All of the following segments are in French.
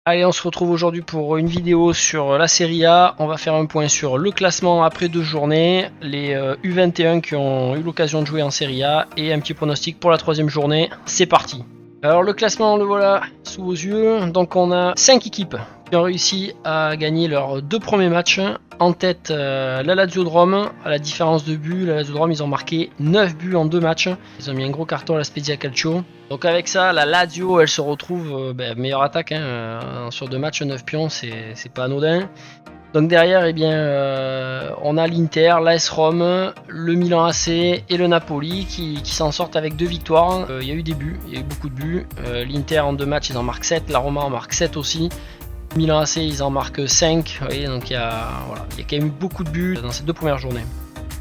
Allez, on se retrouve aujourd'hui pour une vidéo sur la Serie A. On va faire un point sur le classement après 2 journées, les U21 qui ont eu l'occasion de jouer en Serie A et un petit pronostic pour la 3e journée. C'est parti. Alors le classement, le voilà sous vos yeux. Donc on a 5 équipes qui ont réussi à gagner leurs 2 premiers matchs. En tête, la Lazio de Rome, à la différence de buts, la Lazio de Rome, ils ont marqué 9 buts en 2 matchs. Ils ont mis un gros carton à la Spezia Calcio. Donc avec ça, la Lazio, elle se retrouve meilleure attaque. Sur 2 matchs, 9 pions, c'est pas anodin. Donc derrière, on a l'Inter, l'AS Rome, le Milan AC et le Napoli qui s'en sortent avec 2 victoires. Il y a eu des buts, il y a eu beaucoup de buts. L'Inter en 2 matchs, ils en marquent 7, la Roma en marque 7 aussi. Milan AC, ils en marquent 5, vous voyez, donc il y a quand même eu beaucoup de buts dans ces 2 premières journées.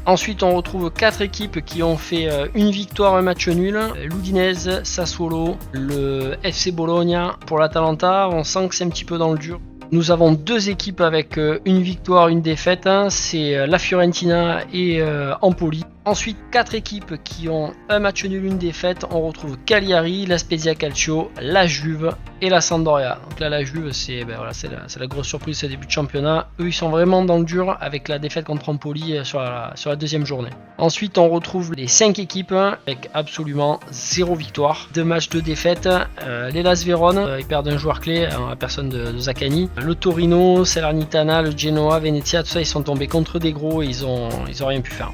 Ensuite, on retrouve 4 équipes qui ont fait une victoire, un match nul. L'Udinese, Sassuolo, le FC Bologna. Pour l'Atalanta, on sent que c'est un petit peu dans le dur. Nous avons 2 équipes avec une victoire, une défaite. C'est la Fiorentina et Empoli. Ensuite, 4 équipes qui ont un match nul, une défaite. On retrouve Cagliari, la Spezia Calcio, la Juve et la Sampdoria. Donc là, la Juve, c'est la grosse surprise de ce début de championnat. Eux, ils sont vraiment dans le dur avec la défaite contre Empoli sur la 2e journée. Ensuite, on retrouve les 5 équipes avec absolument 0 victoire. 2 matchs de défaite. L'Hellas Vérone, ils perdent un joueur clé, la personne de Zaccagni. Le Torino, Salernitana, le Genoa, Venezia, tout ça, ils sont tombés contre des gros et ils ont rien pu faire.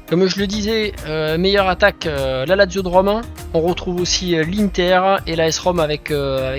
Comme je le disais, meilleure attaque, la Lazio de Rome. On retrouve aussi l'Inter et l'AS Rome avec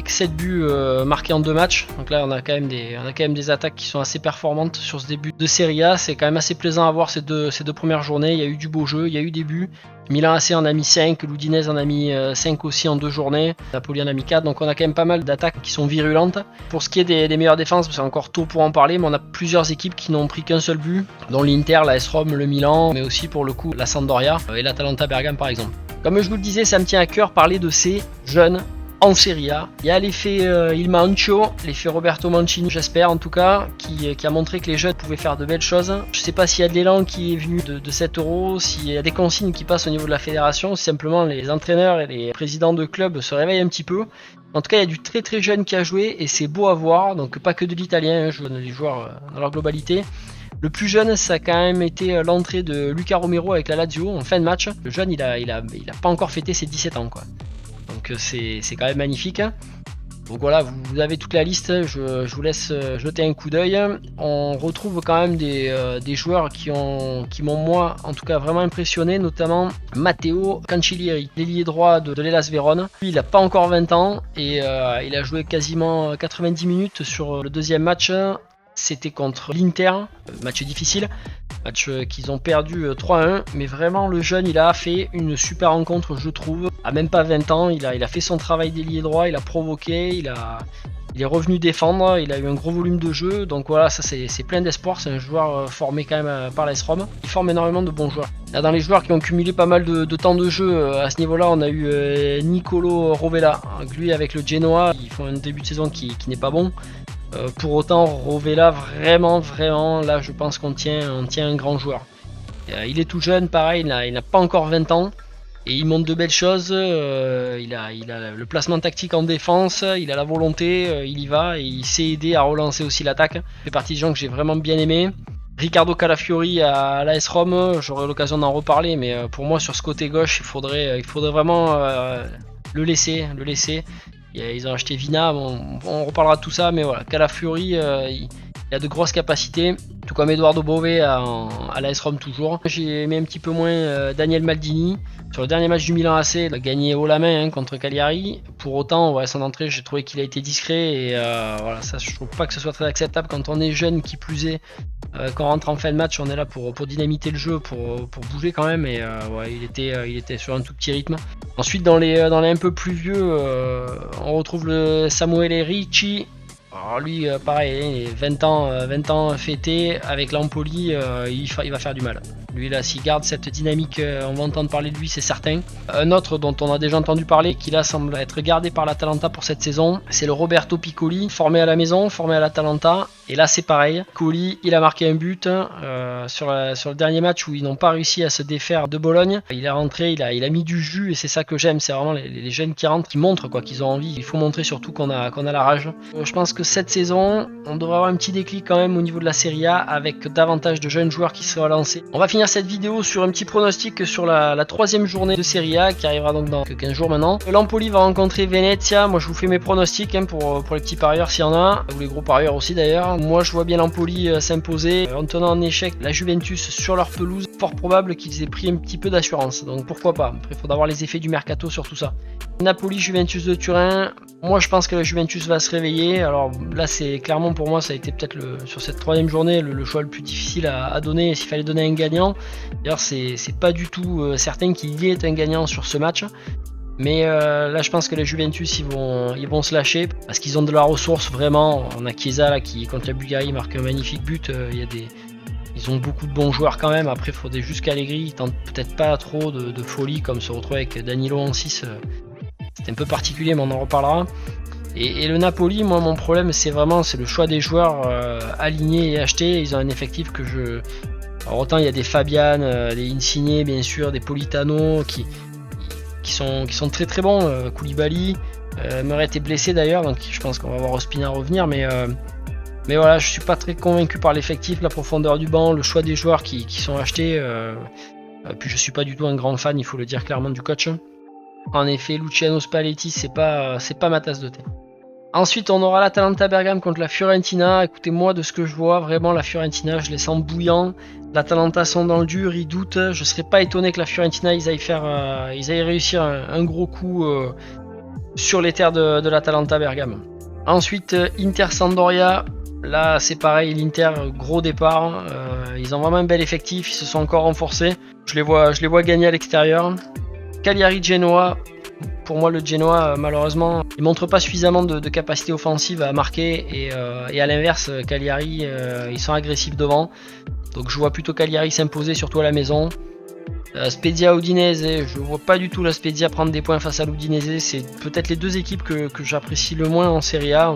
7 buts marqués en 2 matchs. Donc là, on a quand même des attaques qui sont assez performantes sur ce début de Serie A. C'est quand même assez plaisant à voir ces deux premières journées. Il y a eu du beau jeu, il y a eu des buts. Milan AC en a mis 5, l'Udinese en a mis 5 aussi en 2 journées, Napoli en a mis 4, donc on a quand même pas mal d'attaques qui sont virulentes. Pour ce qui est des meilleures défenses, c'est encore tôt pour en parler, mais on a plusieurs équipes qui n'ont pris qu'un seul but, dont l'Inter, l'AS Rome, le Milan, mais aussi pour le coup la Sampdoria et l'Atalanta Bergame par exemple. Comme je vous le disais, ça me tient à cœur parler de ces jeunes en Serie A. Il y a l'effet Il Mancio, l'effet Roberto Mancini, j'espère en tout cas, qui a montré que les jeunes pouvaient faire de belles choses. Je ne sais pas s'il y a de l'élan qui est venu de 7 euros, s'il y a des consignes qui passent au niveau de la fédération, si simplement les entraîneurs et les présidents de clubs se réveillent un petit peu. En tout cas, il y a du très très jeune qui a joué et c'est beau à voir, donc pas que de l'italien, je donne les joueurs dans leur globalité. Le plus jeune, ça a quand même été l'entrée de Luca Romero avec la Lazio en fin de match. Le jeune, il a pas encore fêté ses 17 ans, quoi. Donc c'est quand même magnifique. Donc voilà, vous avez toute la liste, je vous laisse jeter un coup d'œil. On retrouve quand même des joueurs qui m'ont moi en tout cas vraiment impressionné, notamment Matteo Cancellieri, l'ailier droit de l'Hellas Vérone. Lui, il n'a pas encore 20 ans et il a joué quasiment 90 minutes sur le 2e match. C'était contre l'Inter, match difficile, match qu'ils ont perdu 3-1, mais vraiment le jeune il a fait une super rencontre je trouve, à même pas 20 ans, il a fait son travail d'ailier droit, il a provoqué, il est revenu défendre, il a eu un gros volume de jeu, donc voilà, ça c'est plein d'espoir, c'est un joueur formé quand même par l'AS Rome, il forme énormément de bons joueurs. Là, dans les joueurs qui ont cumulé pas mal de temps de jeu à ce niveau-là, on a eu Nicolo Rovella, lui avec le Genoa, ils font un début de saison qui n'est pas bon. Pour autant, Rovella, vraiment, là je pense qu'on tient un grand joueur. Il est tout jeune, pareil, il n'a pas encore 20 ans. Et il montre de belles choses, il a le placement tactique en défense, il a la volonté, il y va et il sait aider à relancer aussi l'attaque. Il fait partie des gens que j'ai vraiment bien aimé. Riccardo Calafiori à l'AS Rome, j'aurai l'occasion d'en reparler, mais pour moi sur ce côté gauche, il faudrait vraiment le laisser. Ils ont acheté Vina, on reparlera de tout ça, mais voilà, Calafiori, il a de grosses capacités, tout comme Eduardo Bove à l'AS Rome toujours. J'ai aimé un petit peu moins Daniel Maldini. Sur le dernier match du Milan AC, il a gagné haut la main contre Cagliari. Pour autant, son entrée, j'ai trouvé qu'il a été discret et voilà, ça, je trouve pas que ce soit très acceptable quand on est jeune, qui plus est. Quand on rentre en fin de match, on est là pour dynamiter le jeu, pour bouger quand même. Et il était sur un tout petit rythme. Ensuite, dans les un peu plus vieux, on retrouve le Samuele Ricci. Alors lui, pareil, il est 20 ans fêté avec l'Empoli, il va faire du mal. Lui là, s'il garde cette dynamique, on va entendre parler de lui, c'est certain. Un autre dont on a déjà entendu parler, qui là semble être gardé par l'Atalanta pour cette saison, c'est le Roberto Piccoli, formé à la maison, formé à l'Atalanta. Et là c'est pareil, Piccoli, il a marqué un but sur le dernier match où ils n'ont pas réussi à se défaire de Bologne. Il est rentré, il a mis du jus et c'est ça que j'aime, c'est vraiment les jeunes qui rentrent, qui montrent quoi, qu'ils ont envie. Il faut montrer surtout qu'on a la rage. Je pense que cette saison, on devrait avoir un petit déclic quand même au niveau de la Serie A avec davantage de jeunes joueurs qui seraient lancés. On va finir cette vidéo sur un petit pronostic sur la troisième journée de Serie A qui arrivera donc dans 15 jours maintenant. L'Empoli va rencontrer Venezia. Moi je vous fais mes pronostics pour les petits parieurs s'il y en a, ou les gros parieurs aussi d'ailleurs. Moi je vois bien l'Empoli s'imposer en tenant en échec la Juventus sur leur pelouse. Fort probable qu'ils aient pris un petit peu d'assurance, donc pourquoi pas. Après il faudra voir les effets du mercato sur tout ça. Napoli, Juventus de Turin. Moi je pense que la Juventus va se réveiller. Alors là c'est clairement pour moi ça a été peut-être sur cette troisième journée le choix le plus difficile à donner s'il fallait donner un gagnant. D'ailleurs c'est pas du tout certain qu'il y ait un gagnant sur ce match. Mais là je pense que les Juventus ils vont se lâcher parce qu'ils ont de la ressource vraiment. On a Chiesa là qui contre la Bulgarie marque un magnifique but. Ils ont beaucoup de bons joueurs quand même. Après il faudrait juste qu'Allegri il tente peut-être pas trop de folie comme se retrouver avec Danilo en 6. C'est un peu particulier mais on en reparlera. Et le Napoli, moi mon problème c'est le choix des joueurs alignés et achetés. Ils ont un effectif que je... Alors autant il y a des Fabian, des Insigne bien sûr, des Politano qui sont très très bons. Koulibaly, Meret est blessé d'ailleurs, donc je pense qu'on va voir Ospina revenir, mais voilà, je suis pas très convaincu par l'effectif, la profondeur du banc, le choix des joueurs qui sont achetés. Puis je suis pas du tout un grand fan, il faut le dire clairement, du coach. En effet, Luciano Spalletti, c'est pas ma tasse de thé. Ensuite, on aura l'Atalanta Bergame contre la Fiorentina. Écoutez, moi, de ce que je vois, vraiment, la Fiorentina, je les sens bouillants. L'Atalanta sont dans le dur, ils doutent. Je serais pas étonné que la Fiorentina, ils aillent réussir un gros coup sur les terres de l'Atalanta Bergame. Ensuite, Inter Sampdoria. Là, c'est pareil, l'Inter, gros départ. Ils ont vraiment un bel effectif, ils se sont encore renforcés. Je les vois gagner à l'extérieur. Cagliari Genoa, pour moi le Genoa malheureusement il montre pas suffisamment de capacité offensive à marquer et à l'inverse Cagliari ils sont agressifs devant, donc je vois plutôt Cagliari s'imposer surtout à la maison. Spezia Udinese, je vois pas du tout la Spezia prendre des points face à l'Udinese, c'est peut-être les deux équipes que j'apprécie le moins en Serie A.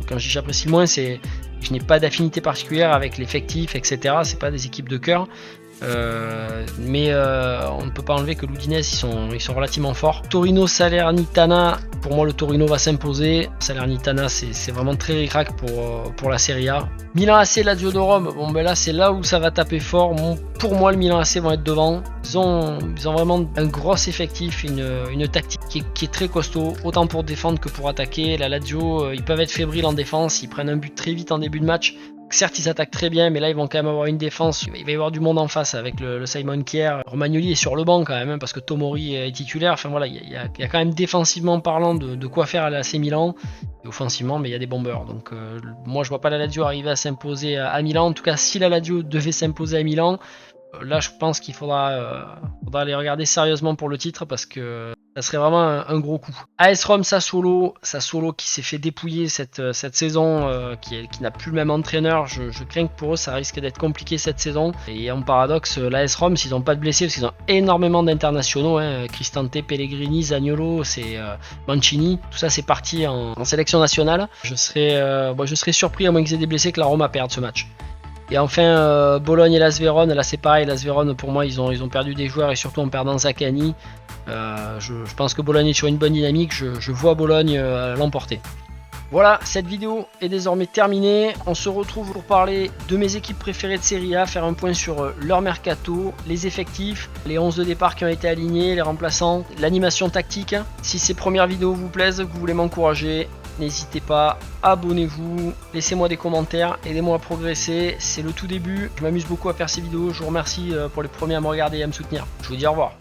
Quand je dis j'apprécie le moins, c'est je n'ai pas d'affinité particulière avec l'effectif, etc. C'est pas des équipes de cœur. Mais on ne peut pas enlever que l'Udinese ils sont relativement forts. Torino Salernitana, pour moi le Torino va s'imposer. Salernitana c'est vraiment très ric-rac pour la Serie A. Milan AC, Lazio de Rome, bon ben là c'est là où ça va taper fort. Pour moi le Milan AC vont être devant. Ils ont vraiment un gros effectif, une tactique qui est très costaud, autant pour défendre que pour attaquer. La Lazio ils peuvent être fébriles en défense, ils prennent un but très vite en début de match. Certes ils attaquent très bien mais là ils vont quand même avoir une défense, il va y avoir du monde en face avec le Simon Kjær. Romagnoli est sur le banc quand même parce que Tomori est titulaire, enfin voilà il y a quand même défensivement parlant de quoi faire à l'AC Milan et offensivement mais il y a des bombeurs, donc moi je vois pas la Lazio arriver à s'imposer à Milan. En tout cas si la Lazio devait s'imposer à Milan, là je pense qu'il faudra aller regarder sérieusement pour le titre parce que ça serait vraiment un gros coup. AS Rome Sassuolo qui s'est fait dépouiller cette saison, qui n'a plus le même entraîneur. Je crains que pour eux ça risque d'être compliqué cette saison. Et en paradoxe, l'AS Rome, s'ils n'ont pas de blessés, parce qu'ils ont énormément d'internationaux, Cristante, Pellegrini, Zaniolo, c'est Mancini, tout ça c'est parti en sélection nationale. Je serais surpris à moins qu'ils aient des blessés que la Roma perde ce match. Et enfin Bologne et Las Vérone, là c'est pareil, Las Vérone pour moi ils ont perdu des joueurs et surtout en perdant Zaccagni. Je pense que Bologne est sur une bonne dynamique, je vois Bologne l'emporter. Voilà, cette vidéo est désormais terminée. On se retrouve pour parler de mes équipes préférées de Serie A, faire un point sur leur mercato, les effectifs, les 11 de départ qui ont été alignés, les remplaçants, l'animation tactique. Si ces premières vidéos vous plaisent, que vous voulez m'encourager, n'hésitez pas, abonnez-vous, laissez-moi des commentaires, aidez-moi à progresser, c'est le tout début. Je m'amuse beaucoup à faire ces vidéos, je vous remercie pour les premiers à me regarder et à me soutenir. Je vous dis au revoir.